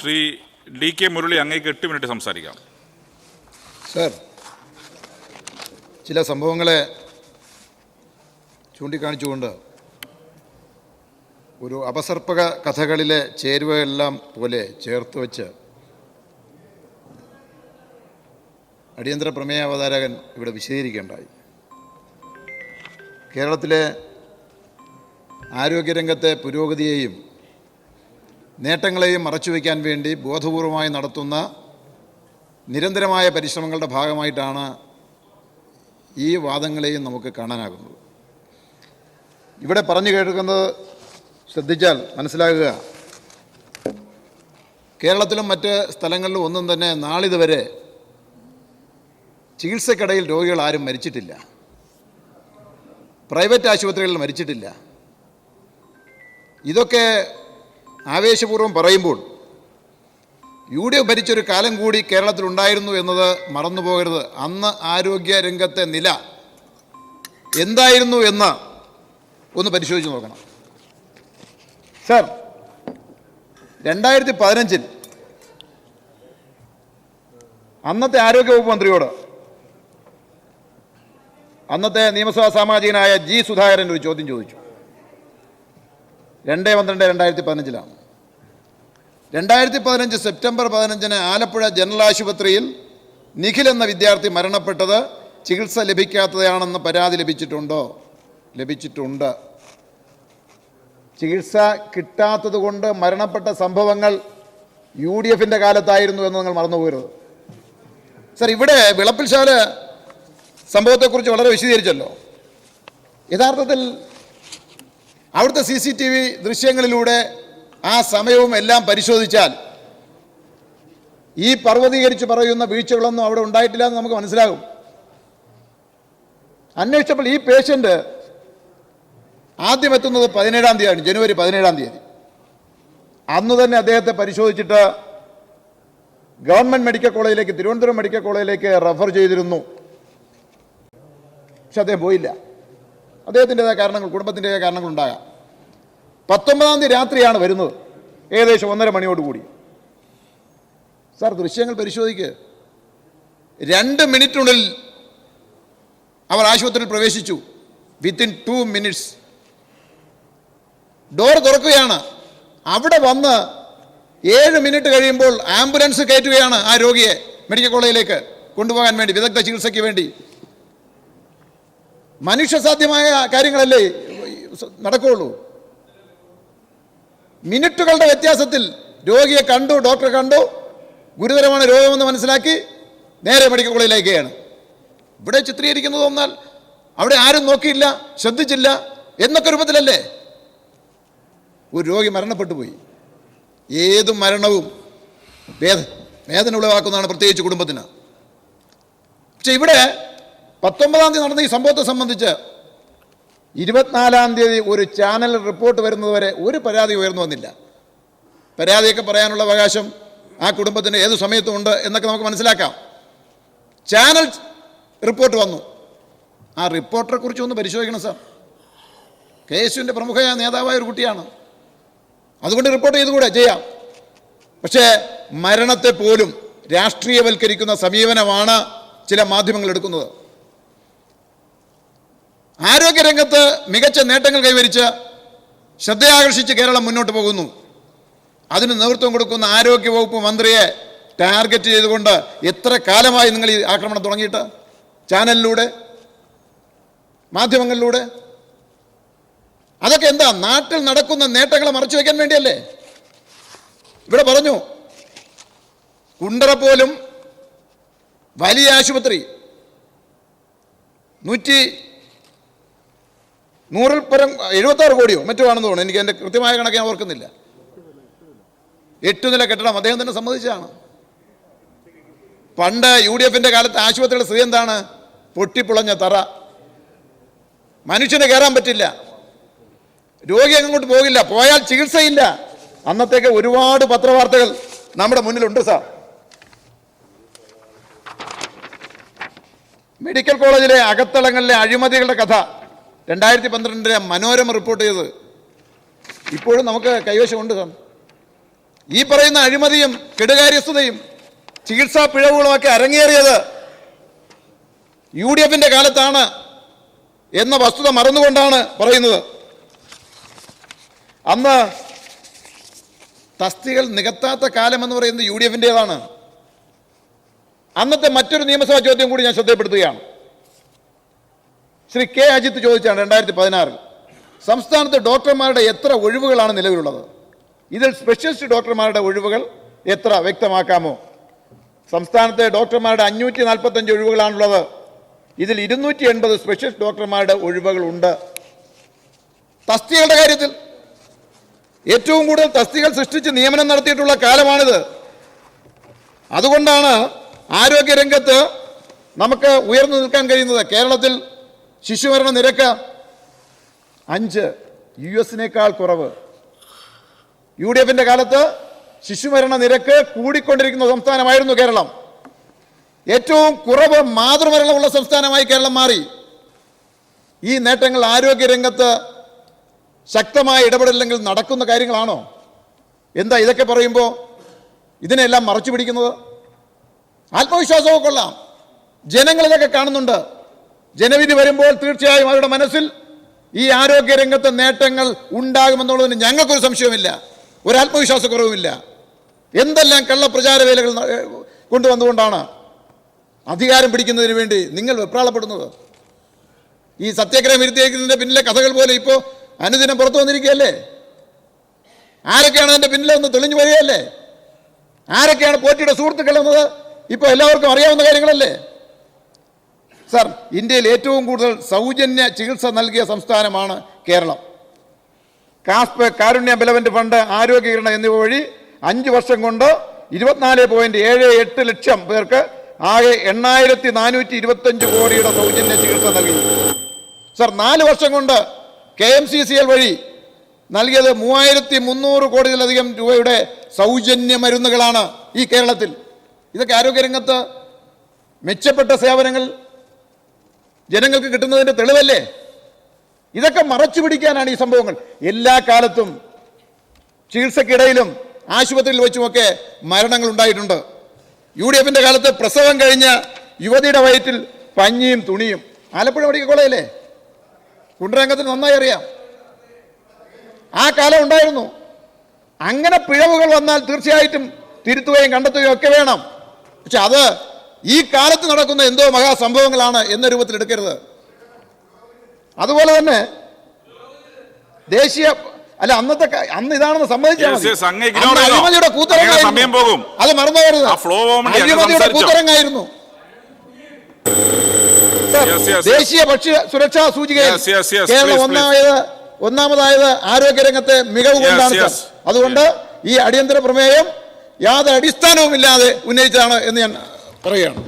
Shri DK. Murali, അങ്ങേക്ക് 8 minute സംസാരിക്കാം. Sir, ചില സംഭവങ്ങളെ ചൂണ്ടിക്കാണിച്ചുകൊണ്ട് ഒരു അപസർപ്പക കഥകളിലെ ചേരുവയെല്ലാം പോലെ ചേർത്ത് വച്ച് അടിയന്തര പ്രമേയ അവതാരകൻ ഇവിടെ വിശദീകരിക്കേണ്ടായി. കേരളത്തിലെ ആരോഗ്യരംഗത്തെ പുരോഗതിയെയും നേട്ടങ്ങളെയും മറച്ചുവെക്കാൻ വേണ്ടി ബോധപൂർവമായി നടത്തുന്ന നിരന്തരമായ പരിശ്രമങ്ങളുടെ ഭാഗമായിട്ടാണ് ഈ വാദങ്ങളെയും നമുക്ക് കാണാനാകുന്നത്. ഇവിടെ പറഞ്ഞു കേൾക്കുന്നത് ശ്രദ്ധിച്ചാൽ മനസ്സിലാകുക, കേരളത്തിലും മറ്റ് സ്ഥലങ്ങളിലും ഒന്നും തന്നെ നാളിതുവരെ ചികിത്സക്കിടയിൽ രോഗികൾ ആരും മരിച്ചിട്ടില്ല. പ്രൈവറ്റ് ആശുപത്രികളിൽ മരിച്ചിട്ടില്ല. ഇതൊക്കെ ആവേശപൂർവ്വം പറയുമ്പോൾ UDF ഭരിച്ചൊരു കാലം കൂടി കേരളത്തിലുണ്ടായിരുന്നു എന്നത് മറന്നുപോകരുത്. അന്ന് ആരോഗ്യ രംഗത്തെ നില എന്തായിരുന്നു എന്ന് ഒന്ന് പരിശോധിച്ച് നോക്കണം. സർ, 2015 അന്നത്തെ ആരോഗ്യവകുപ്പ് മന്ത്രിയോട് അന്നത്തെ നിയമസഭാ സാമാജികനായ G. സുധാകരൻ ഒരു ചോദ്യം ചോദിച്ചു. 2/12/2015 2015 സെപ്റ്റംബർ 15 ആലപ്പുഴ ജനറൽ ആശുപത്രിയിൽ നിഖിൽ എന്ന വിദ്യാർത്ഥി മരണപ്പെട്ടത് ചികിത്സ ലഭിക്കാത്തതാണെന്ന് പരാതി ലഭിച്ചിട്ടുണ്ടോ? ലഭിച്ചിട്ടുണ്ട്. ചികിത്സ കിട്ടാത്തത് കൊണ്ട് മരണപ്പെട്ട സംഭവങ്ങൾ UDFൻ്റെ കാലത്തായിരുന്നു എന്ന് നിങ്ങൾ മറന്നുപോകരുത്. സർ, ഇവിടെ വിളപ്പിൽശാല സംഭവത്തെക്കുറിച്ച് വളരെ വിശദീകരിച്ചല്ലോ. യഥാർത്ഥത്തിൽ അവിടുത്തെ CCTV ദൃശ്യങ്ങളിലൂടെ ആ സമയവും എല്ലാം പരിശോധിച്ചാൽ ഈ പർവ്വതീകരിച്ച് പറയുന്ന വീഴ്ചകളൊന്നും അവിടെ ഉണ്ടായിട്ടില്ല എന്ന് നമുക്ക് മനസ്സിലാകും. അന്വേഷിച്ചപ്പോൾ ഈ പേഷ്യൻ്റ് ആദ്യം എത്തുന്നത് 17-ാം തീയതിയാണ്, ജനുവരി 17-ാം തീയതി. അന്ന് തന്നെ അദ്ദേഹത്തെ പരിശോധിച്ചിട്ട് ഗവൺമെൻറ് മെഡിക്കൽ കോളേജിലേക്ക്, തിരുവനന്തപുരം മെഡിക്കൽ കോളേജിലേക്ക് റെഫർ ചെയ്തിരുന്നു. പക്ഷെ അദ്ദേഹം പോയില്ല. അദ്ദേഹത്തിൻ്റെതായ കാരണങ്ങൾ, കുടുംബത്തിൻ്റെതായ കാരണങ്ങളുണ്ടാകാം. 19-ാം തീയതി രാത്രിയാണ് വരുന്നത്, ഏകദേശം 1:30 മണിയോടുകൂടി. സാർ, ദൃശ്യങ്ങൾ പരിശോധിക്കുക. 2 മിനിറ്റിനുള്ളിൽ അവർ ആശുപത്രിയിൽ പ്രവേശിച്ചു. വിത്തിൻ 2 മിനിറ്റ്സ് ഡോർ തുറക്കുകയാണ്. അവിടെ വന്ന് 7 മിനിറ്റ് കഴിയുമ്പോൾ ആംബുലൻസ് കയറ്റുകയാണ് ആ രോഗിയെ മെഡിക്കൽ കോളേജിലേക്ക് കൊണ്ടുപോകാൻ വേണ്ടി, വിദഗ്ധ ചികിത്സയ്ക്ക് വേണ്ടി. മനുഷ്യസാധ്യമായ കാര്യങ്ങളല്ലേ നടക്കുകയുള്ളൂ. മിനിറ്റുകളുടെ വ്യത്യാസത്തിൽ രോഗിയെ കണ്ടു, ഡോക്ടറെ കണ്ടു, ഗുരുതരമാണ് രോഗമെന്ന് മനസ്സിലാക്കി നേരെ മെഡിക്കൽ കോളേജിലേക്കാണ്. ഇവിടെ ചിത്രീകരിക്കുന്നത് എന്നാൽ അവിടെ ആരും നോക്കിയില്ല, ശ്രദ്ധിച്ചില്ല എന്നൊക്കെ രൂപത്തിലല്ലേ. ഒരു രോഗി മരണപ്പെട്ടു പോയി. ഏത് മരണവും വേദന ഉളവാക്കുന്നതാണ്, പ്രത്യേകിച്ച് കുടുംബത്തിന്. പക്ഷെ ഇവിടെ 19-ാം തീയതി നടന്ന ഈ സംഭവത്തെ സംബന്ധിച്ച് 24-ാം തീയതി ഒരു ചാനൽ റിപ്പോർട്ട് വരുന്നതുവരെ ഒരു പരാതി ഉയർന്നു വന്നില്ല. പരാതിയൊക്കെ പറയാനുള്ള അവകാശം ആ കുടുംബത്തിന് ഏത് സമയത്തും ഉണ്ട് എന്നൊക്കെ നമുക്ക് മനസ്സിലാക്കാം. ചാനൽ റിപ്പോർട്ട് വന്നു. ആ റിപ്പോർട്ടറെ കുറിച്ച് ഒന്ന് പരിശോധിക്കണം സാർ. KSUവിൻ്റെ പ്രമുഖ നേതാവായ ഒരു കുട്ടിയാണ്, അതുകൊണ്ട് റിപ്പോർട്ട് ചെയ്തുകൂടെ ചെയ്യാം. പക്ഷേ മരണത്തെ പോലും രാഷ്ട്രീയവൽക്കരിക്കുന്ന സമീപനമാണ് ചില മാധ്യമങ്ങൾ എടുക്കുന്നത്. ആരോഗ്യരംഗത്ത് മികച്ച നേട്ടങ്ങൾ കൈവരിച്ച് ശ്രദ്ധയാകർഷിച്ച് കേരളം മുന്നോട്ട് പോകുന്നു. അതിന് നേതൃത്വം കൊടുക്കുന്ന ആരോഗ്യവകുപ്പ് മന്ത്രിയെ ടാർഗറ്റ് ചെയ്തുകൊണ്ട് എത്ര കാലമായി നിങ്ങൾ ഈ ആക്രമണം തുടങ്ങിയിട്ട്? ചാനലിലൂടെ, മാധ്യമങ്ങളിലൂടെ. അതൊക്കെ എന്താ, നാട്ടിൽ നടക്കുന്ന നേട്ടങ്ങളെ മറച്ചു വയ്ക്കാൻ വേണ്ടിയല്ലേ? ഇവിടെ പറഞ്ഞു, കുണ്ടറ പോലും വലിയ ആശുപത്രി 100-ൽ കോടിയോ മറ്റോ ആണെന്ന് തോന്നുന്നു, എനിക്ക് എൻ്റെ കൃത്യമായ കണക്ക് ഞാൻ ഓർക്കുന്നില്ല. 8 നില കെട്ടിടം അദ്ദേഹം തന്നെ സമ്മതിച്ചതാണ്. പണ്ട് UDFൻ്റെ കാലത്ത് ആശുപത്രിയുടെ സ്ഥിതി എന്താണ്? പൊട്ടിപ്പൊളഞ്ഞ തറ, മനുഷ്യന് കയറാൻ പറ്റില്ല, രോഗി അങ്ങോട്ട് പോകില്ല, പോയാൽ ചികിത്സയില്ല. അന്നത്തേക്ക് ഒരുപാട് പത്രവാർത്തകൾ നമ്മുടെ മുന്നിലുണ്ട് സാർ. മെഡിക്കൽ കോളേജിലെ അകത്തളങ്ങളിലെ അഴിമതികളുടെ കഥ 2012 മനോരമ റിപ്പോർട്ട് ചെയ്ത് ഇപ്പോഴും നമുക്ക് കൈവശമുണ്ട് സാർ. ഈ പറയുന്ന അഴിമതിയും കെടുകാര്യസ്ഥതയും ചികിത്സാ പിഴവുകളുമൊക്കെ അരങ്ങേറിയത് UDF-ന്റെ കാലത്താണ് എന്ന വസ്തുത മറന്നുകൊണ്ടാണ് പറയുന്നത്. അന്ന് തസ്തികൾ നികത്താത്ത കാലമെന്ന് പറയുന്നത് UDF-ൻ്റെതാണ്. അന്നത്തെ മറ്റൊരു നിയമസഭാ ചോദ്യം കൂടി ഞാൻ ശ്രദ്ധപ്പെടുത്തുകയാണ്. ശ്രീ കെ അജിത്ത് ചോദിച്ചാണ് 2016 സംസ്ഥാനത്ത് ഡോക്ടർമാരുടെ എത്ര ഒഴിവുകളാണ് നിലവിലുള്ളത്, ഇതിൽ സ്പെഷ്യലിസ്റ്റ് ഡോക്ടർമാരുടെ ഒഴിവുകൾ എത്ര വ്യക്തമാക്കാമോ? സംസ്ഥാനത്തെ ഡോക്ടർമാരുടെ 545 ഒഴിവുകളാണുള്ളത്. ഇതിൽ 280 സ്പെഷ്യലിസ്റ്റ് ഡോക്ടർമാരുടെ ഒഴിവുകളുണ്ട്. തസ്തികകളുടെ കാര്യത്തിൽ ഏറ്റവും കൂടുതൽ തസ്തികകൾ സൃഷ്ടിച്ച് നിയമനം നടത്തിയിട്ടുള്ള കാലമാണിത്. അതുകൊണ്ടാണ് ആരോഗ്യരംഗത്ത് നമുക്ക് ഉയർന്നു നിൽക്കാൻ കഴിയുന്നത്. കേരളത്തിൽ ശിശുമരണ നിരക്ക് 5, US-നേക്കാൾ കുറവ്. UDF-ന്റെ കാലത്ത് ശിശുമരണ നിരക്ക് കൂടിക്കൊണ്ടിരിക്കുന്ന സംസ്ഥാനമായിരുന്നു കേരളം. ഏറ്റവും കുറവ് മാതൃമരണമുള്ള സംസ്ഥാനമായി കേരളം മാറി. ഈ നേട്ടങ്ങൾ ആരോഗ്യരംഗത്ത് ശക്തമായ ഇടപെടലെങ്കിൽ നടക്കുന്ന കാര്യങ്ങളാണോ? എന്താ ഇതൊക്കെ പറയുമ്പോൾ ഇതിനെല്ലാം മറച്ചു പിടിക്കുന്നത്? ആത്മവിശ്വാസമൊക്കെ കൊള്ളാം, ജനങ്ങൾ ഇതൊക്കെ കാണുന്നുണ്ട്. ജനവിധി വരുമ്പോൾ തീർച്ചയായും അവരുടെ മനസ്സിൽ ഈ ആരോഗ്യരംഗത്തെ നേട്ടങ്ങൾ ഉണ്ടാകുമെന്നുള്ളതിന് ഞങ്ങൾക്കൊരു സംശയമില്ല, ഒരു ആത്മവിശ്വാസക്കുറവുമില്ല. എന്തെല്ലാം കള്ളപ്രചാരവേലകൾ കൊണ്ടുവന്നുകൊണ്ടാണ് അധികാരം പിടിക്കുന്നതിന് വേണ്ടി നിങ്ങൾ വെപ്രാളപ്പെടുന്നത്. ഈ സത്യാഗ്രഹം ഇരുത്തിയേക്കുന്നതിൻ്റെ പിന്നിലെ കഥകൾ പോലെ ഇപ്പോൾ അനുദിനം പുറത്തു വന്നിരിക്കുകയല്ലേ? ആരൊക്കെയാണ് അതിൻ്റെ പിന്നിലെന്ന് തെളിഞ്ഞു വരികയല്ലേ? ആരൊക്കെയാണ് പോറ്റിയുടെ സുഹൃത്തുക്കൾ എന്നത് ഇപ്പോൾ എല്ലാവർക്കും അറിയാവുന്ന കാര്യങ്ങളല്ലേ? സർ, ഇന്ത്യയിൽ ഏറ്റവും കൂടുതൽ സൗജന്യ ചികിത്സ നൽകിയ സംസ്ഥാനമാണ് കേരളം. കാസ്പ്, കാരുണ്യ ബെലവന്റ് ഫണ്ട്, ആരോഗ്യകരണ എന്നിവ വഴി 5 വർഷം കൊണ്ട് 24.78 ലക്ഷം പേർക്ക് ആകെ 8425 കോടിയുടെ സൗജന്യ ചികിത്സ നൽകി. സർ, 4 വർഷം കൊണ്ട് KMCCL വഴി നൽകിയത് 3300 കോടിയിലധികം രൂപയുടെ സൗജന്യ മരുന്നുകളാണ് ഈ കേരളത്തിൽ. ഇതൊക്കെ ആരോഗ്യരംഗത്ത് മെച്ചപ്പെട്ട സേവനങ്ങൾ ജനങ്ങൾക്ക് കിട്ടുന്നതിൻ്റെ തെളിവല്ലേ? ഇതൊക്കെ മറച്ചു പിടിക്കാനാണ് ഈ സംഭവങ്ങൾ. എല്ലാ കാലത്തും ചികിത്സക്കിടയിലും ആശുപത്രിയിൽ വെച്ചുമൊക്കെ മരണങ്ങൾ ഉണ്ടായിട്ടുണ്ട്. UDF-ന്റെ കാലത്ത് പ്രസവം കഴിഞ്ഞ യുവതിയുടെ വയറ്റിൽ പഞ്ഞിയും തുണിയും. ആലപ്പുഴ മെഡിക്കൽ കോളേജിലെ കുണ്ടരംഗത്തിന് നന്നായി അറിയാം. ആ കാലം ഉണ്ടായിരുന്നു. അങ്ങനെ പിഴവുകൾ വന്നാൽ തീർച്ചയായിട്ടും തിരുത്തുകയും കണ്ടെത്തുകയും ഒക്കെ വേണം. പക്ഷെ അത് ഈ കാലത്ത് നടക്കുന്ന എന്തോ മഹാസംഭവങ്ങളാണ് എന്ന രൂപത്തിൽ എടുക്കരുത്. അതുപോലെ തന്നെ ദേശീയ അന്ന് ഇതാണെന്ന് സമ്മതിച്ചാൽ മതി. അഴിമതിയുടെ കൂത്തരങ്ങായിരുന്നു, അത് മറന്നു പോകരുത്. അഴിമതിയുടെ കൂത്തരങ്ങായിരുന്നു. ദേശീയ ഭക്ഷ്യ സുരക്ഷാ സൂചികയിൽ കേരളം ഒന്നാമതായത് ആരോഗ്യരംഗത്തെ മികവ് കൊണ്ടാണ്. അതുകൊണ്ട് ഈ അടിയന്തര പ്രമേയം യാതൊരു അടിസ്ഥാനവുമില്ലാതെ ഉന്നയിച്ചതാണ് എന്ന് ഞാൻ പറയുകയാണ്.